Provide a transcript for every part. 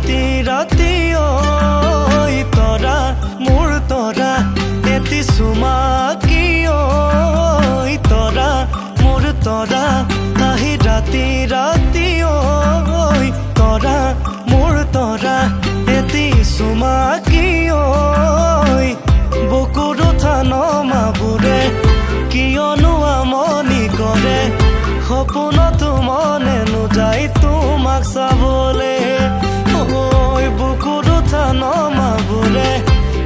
ৰাতি ৰাতি ঐ তৰা মোৰ তৰা এটি চুমা কি ঐ তৰা মোৰ তৰা আহি ৰাতি ৰাতি ঐ তৰা মোৰ তৰা এটি চুমা কি ঐ বুকুৰ থান মাবোৰে কিয়নো আমনি কৰে সপোনতো মনে নোযায় তোমাক চাবলে ঐ বুকুৰ থান মাবোৰে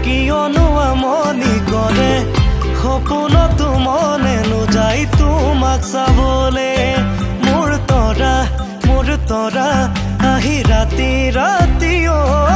কিয়নো আমনি কৰে সপোনতো মনে নোযায় তোমাক চাবলে মোৰ তৰা আহি ৰাতি ৰাতি ঐ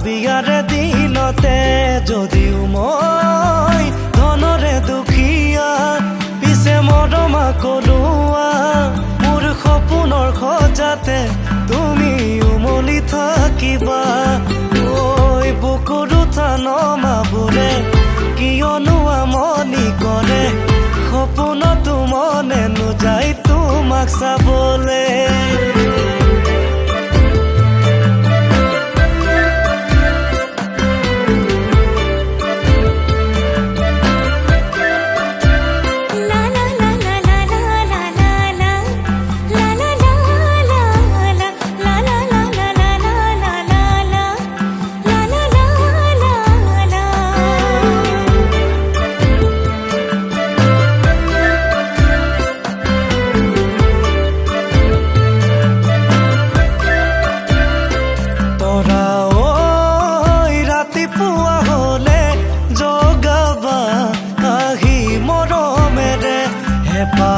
বিয়াৰে দিনতে যদিও মই ধনৰে দুখীয়া পিছে মৰমা কলোৱা মোৰ সপোনৰ খজাতে তুমি উমলি থাকিবা ঐ বুকুৰ থান মাবোৰে কিয়নো আমনি কৰে সপোনতো মনে নোযায় তোমাক চাবলে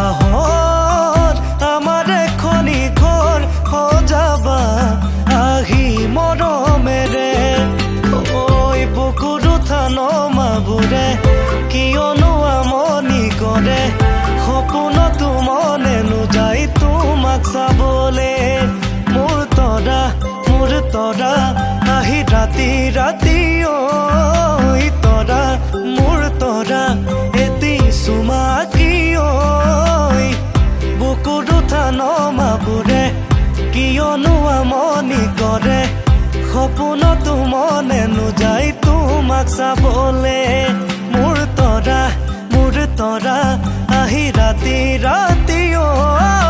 হেপাহত আমাৰ এখনি ঘৰ সজাবা আহি মৰমেৰে ঐ বুকুৰ থান মাবোৰে কিয়নো আমনি কৰে সপোনতো মনে নোযায় তোমাক চাবলে মোৰ তৰা আহি ৰাতি ৰাতি ঐ তৰা মোৰ তৰা এটি চুমা কি ঐ বুকুৰ থান মাবোৰে কিয়নো আমনি কৰে সপোনতো মনে নোযায় তোমাক চাবলে মোৰ তৰা আহি ৰাতি ৰাতি ঐ